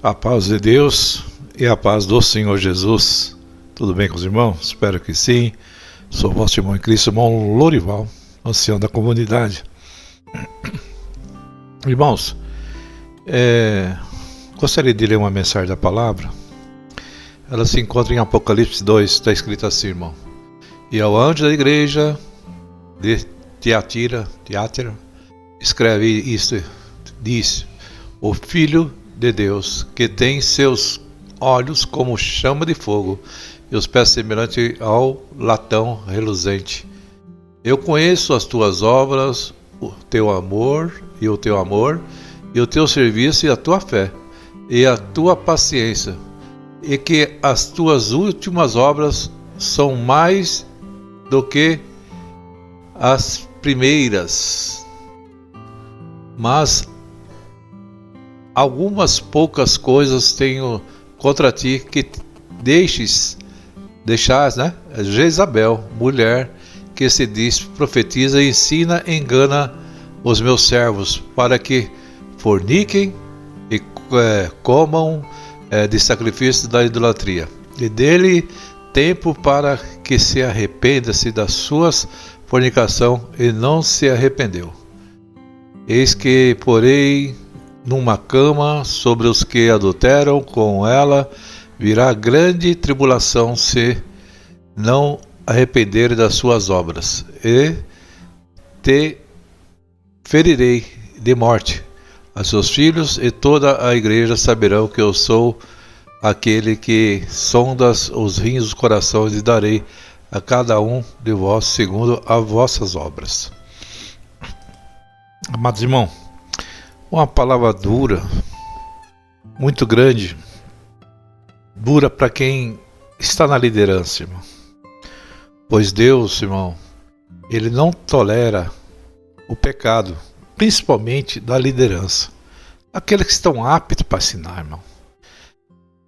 A paz de Deus e a paz do Senhor Jesus. Tudo bem com os irmãos? Espero que sim. Sou vosso irmão em Cristo, irmão Lorival, ancião da comunidade. Irmãos, gostaria de ler uma mensagem da palavra. Ela se encontra em Apocalipse 2, está escrito assim, irmão. E ao anjo da igreja de Tiatira, escreve isto, diz: o Filho de Deus, que tem seus olhos como chama de fogo e os pés semelhantes ao latão reluzente. Eu conheço as tuas obras, o teu amor e o teu serviço e a tua fé e a tua paciência, e que as tuas últimas obras são mais do que as primeiras. Mas algumas poucas coisas tenho contra ti, que deixas, Jezabel, mulher que se diz profetiza e engana os meus servos, para que forniquem e comam de sacrifício da idolatria. E dele tempo para que se arrependa-se das suas fornicação, e não se arrependeu. Eis que porei numa cama sobre os que adulteram com ela, virá grande tribulação se não arrependerem das suas obras, e te ferirei de morte. A seus filhos e toda a igreja saberão que eu sou aquele que sonda os rins dos corações, e darei a cada um de vós segundo as vossas obras. Amados irmãos, uma palavra dura, muito grande, dura para quem está na liderança, irmão. Pois Deus, irmão, Ele não tolera o pecado, principalmente da liderança. Aqueles que estão aptos para ensinar, irmão.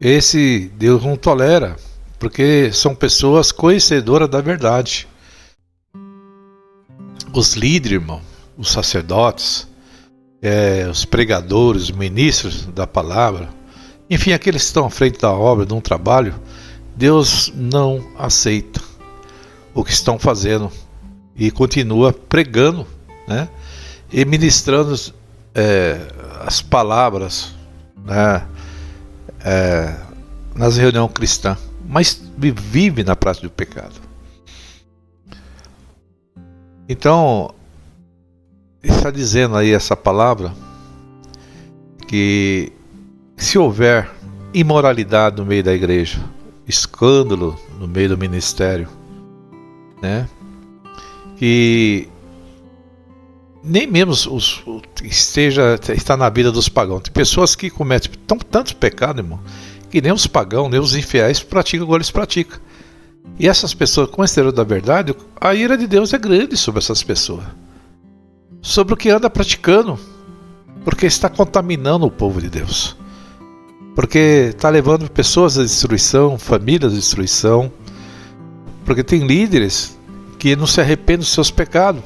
Esse Deus não tolera, porque são pessoas conhecedoras da verdade. Os líderes, irmão, os sacerdotes, os pregadores, os ministros da palavra, enfim, aqueles que estão à frente da obra, de um trabalho, Deus não aceita o que estão fazendo e continua pregando, né, e ministrando as palavras, né, nas reuniões cristãs, mas vive na prática do pecado. Então, está dizendo aí essa palavra que se houver imoralidade no meio da igreja, escândalo no meio do ministério, né, que nem mesmo está na vida dos pagãos. Tem pessoas que cometem tantos pecados, irmão, que nem os pagãos, nem os infiéis praticam, agora eles praticam. E essas pessoas, conhecedoras da verdade, a ira de Deus é grande sobre essas pessoas, sobre o que anda praticando, porque está contaminando o povo de Deus, porque está levando pessoas à destruição, famílias à destruição, porque tem líderes que não se arrependem dos seus pecados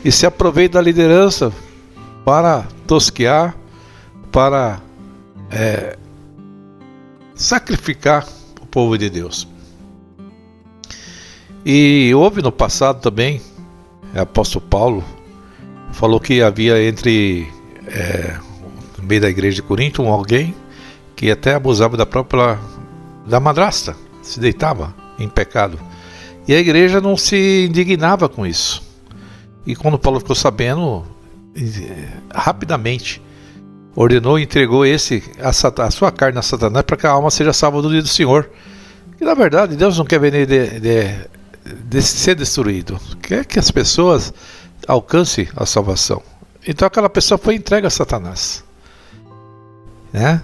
e se aproveitam da liderança para tosquear, para sacrificar o povo de Deus. E houve no passado também, o apóstolo Paulo falou que havia no meio da igreja de Corinto alguém que até abusava da madrasta, se deitava em pecado, e a igreja não se indignava com isso. E quando Paulo ficou sabendo, rapidamente ordenou e entregou a sua carne a Satanás, para que a alma seja salva do dia do Senhor. E na verdade Deus não quer ver de ser destruído, quer que as pessoas alcancem a salvação. Então aquela pessoa foi entregue a Satanás, né?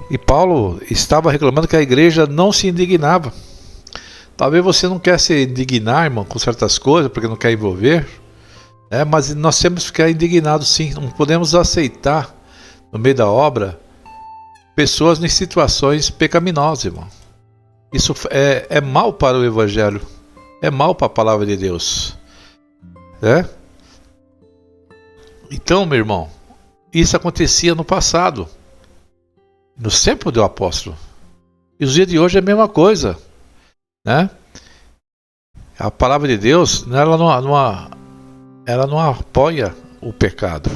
E Paulo estava reclamando que a igreja não se indignava. Talvez você não quer se indignar, irmão, com certas coisas, porque não quer envolver, né? Mas nós temos que ficar indignados, sim. Não podemos aceitar no meio da obra pessoas em situações pecaminosas, irmão. Isso é mal para o evangelho, é mal para a palavra de Deus, né? Então, meu irmão, isso acontecia no passado. no tempo do apóstolo. E os dias de hoje é a mesma coisa, né? A palavra de Deus, ela não apoia o pecado.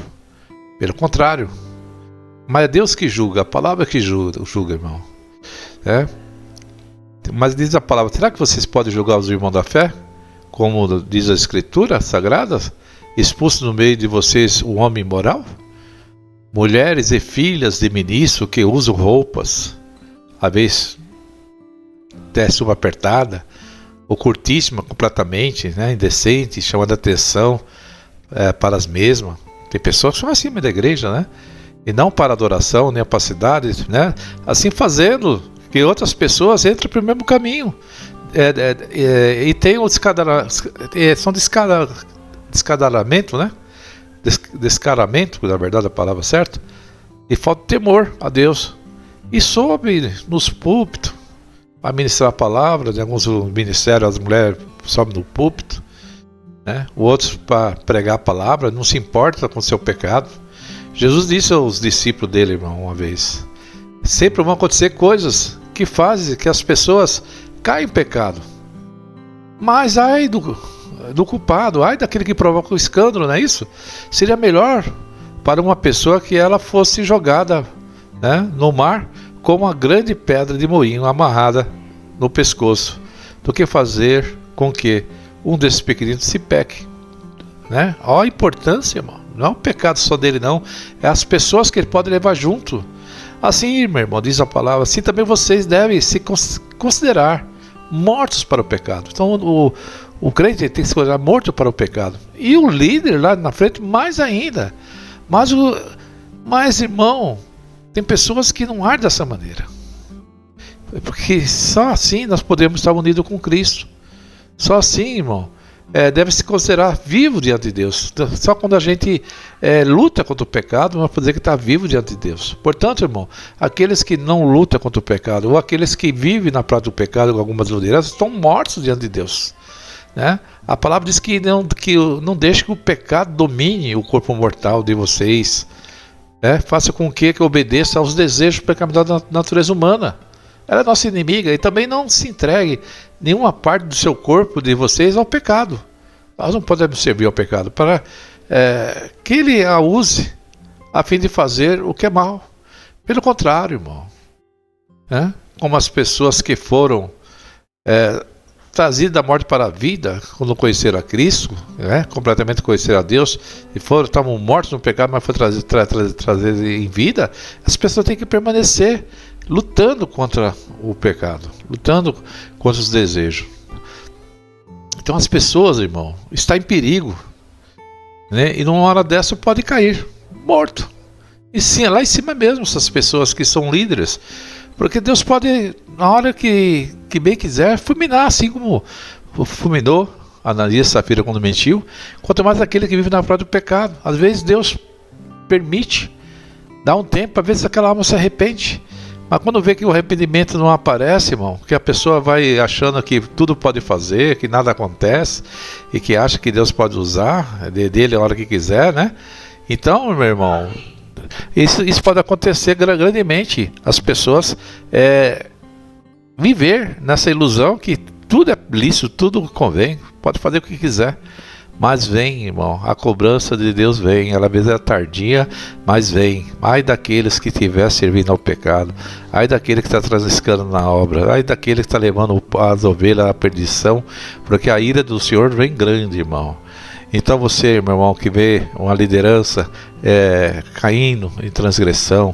Pelo contrário. Mas é Deus que julga, a palavra que julga, irmão. É? Mas diz a palavra, será que vocês podem julgar os irmãos da fé? Como diz a Escritura Sagrada? Expulso no meio de vocês o homem imoral? Mulheres e filhas de ministro que usam roupas, às vezes desce uma apertada, ou curtíssima completamente, né, indecente, chamando a atenção para as mesmas. Tem pessoas que são acima da igreja, né? E não para adoração, nem para a cidade, né? Assim fazendo que outras pessoas entrem pelo mesmo caminho. E tem um descaramento, né? Descaramento, na verdade a palavra certa. E falta temor a Deus. E sobe nos púlpitos para ministrar a palavra. Em alguns ministérios as mulheres sobem no púlpito, né? Outros para pregar a palavra, não se importa com o seu pecado. Jesus disse aos discípulos dele, irmão, uma vez: sempre vão acontecer coisas que fazem que as pessoas caem em pecado. Mas ai do culpado, ai daquele que provoca o escândalo, não é isso? Seria melhor para uma pessoa que ela fosse jogada, né, no mar com uma grande pedra de moinho amarrada no pescoço, do que fazer com que um desses pequeninos se peque, né? Olha a importância, irmão. Não é um pecado só dele, não. É as pessoas que ele pode levar junto. Assim, meu irmão, diz a palavra, assim também vocês devem se considerar mortos para o pecado. Então o crente tem que se considerar morto para o pecado. E o líder lá na frente mais ainda. Mas irmão, tem pessoas que não ardem dessa maneira. Porque só assim nós podemos estar unidos com Cristo. Só assim, irmão, deve se considerar vivo diante de Deus. Só quando a gente luta contra o pecado, nós podemos dizer que está vivo diante de Deus. Portanto, irmão, aqueles que não lutam contra o pecado, ou aqueles que vivem na prática do pecado com algumas lideranças, estão mortos diante de Deus, né? A palavra diz que não deixe que o pecado domine o corpo mortal de vocês, né? Faça com que obedeça aos desejos pecaminosos da natureza humana. Ela é nossa inimiga. E também não se entregue nenhuma parte do seu corpo de vocês ao pecado. Nós não podemos servir ao pecado para que ele a use a fim de fazer o que é mal. Pelo contrário, irmão, né? Como as pessoas que foram trazidas da morte para a vida quando conheceram a Cristo, né? Completamente conheceram a Deus, e estavam mortos no pecado, mas foram trazidos em vida. As pessoas têm que permanecer lutando contra o pecado, lutando contra os desejos. Então as pessoas, irmão, estão em perigo, né? E numa hora dessa pode cair morto. E sim, é lá em cima mesmo essas pessoas que são líderes, porque Deus pode, na hora que bem quiser, fulminar, assim como fulminou Ananias e Safira quando mentiu. Quanto mais aquele que vive na prática do pecado. Às vezes Deus permite, dá um tempo para ver se aquela alma se arrepende. Mas quando vê que o arrependimento não aparece, irmão, que a pessoa vai achando que tudo pode fazer, que nada acontece, e que acha que Deus pode usar dele a hora que quiser, né? Então, meu irmão, isso pode acontecer grandemente. As pessoas viver nessa ilusão que tudo é lícito, tudo convém, pode fazer o que quiser. Mas vem, irmão, a cobrança de Deus vem. Ela às vezes é tardia, mas vem. Ai daqueles que estiver servindo ao pecado. Ai daquele que está transiscando na obra. Ai daquele que está levando as ovelhas à perdição. Porque a ira do Senhor vem grande, irmão. Então você, meu irmão, que vê uma liderança caindo em transgressão,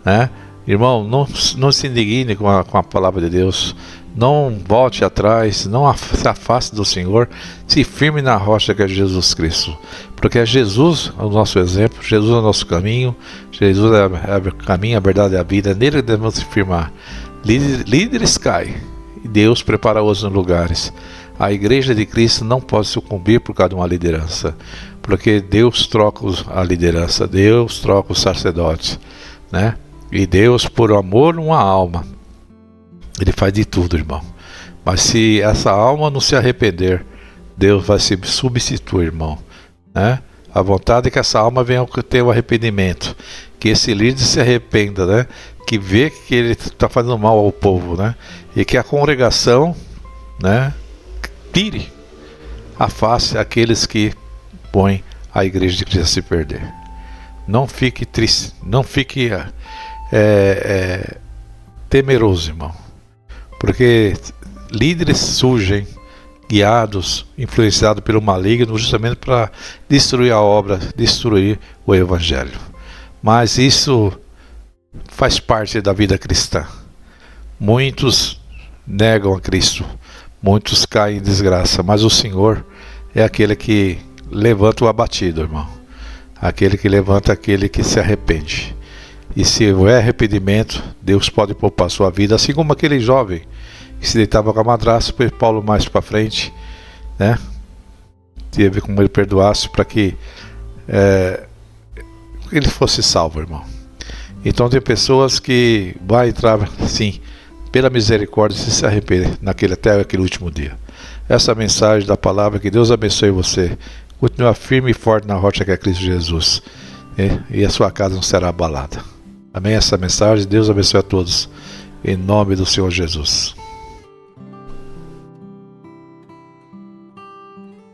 né? Irmão, não se indigne com a palavra de Deus. Não volte atrás, não se afaste do Senhor, se firme na rocha que é Jesus Cristo, porque é Jesus o nosso exemplo, Jesus é o nosso caminho, Jesus é o caminho, a verdade e a vida, nele devemos se firmar. Líderes caem, e Deus prepara outros lugares. A igreja de Cristo não pode sucumbir por causa de uma liderança, porque Deus troca a liderança, Deus troca os sacerdotes, né? E Deus, por amor, uma alma, Ele faz de tudo, irmão. Mas se essa alma não se arrepender, Deus vai se substituir, irmão, né? A vontade é que essa alma venha ter o arrependimento, que esse líder se arrependa, né? que vê que ele está fazendo mal ao povo, né? E que a congregação, né, tire, afaste aqueles que põem a igreja de Cristo a se perder. Não fique triste, não fique temeroso, irmão, porque líderes surgem guiados, influenciados pelo maligno, justamente para destruir a obra, destruir o evangelho. Mas isso faz parte da vida cristã. Muitos negam a Cristo, muitos caem em desgraça, mas o Senhor é aquele que levanta o abatido, irmão. Aquele que levanta aquele que se arrepende. E se houver arrependimento, Deus pode poupar a sua vida, assim como aquele jovem que se deitava com a madrasta, pois Paulo mais para frente, né, teve como ele perdoasse para que ele fosse salvo, irmão. Então tem pessoas que vão entrar, sim, pela misericórdia, se arrepender até aquele último dia. Essa mensagem da palavra, que Deus abençoe você. Continua firme e forte na rocha que é Cristo Jesus. E a sua casa não será abalada. Amém? Essa mensagem, Deus abençoe a todos. Em nome do Senhor Jesus.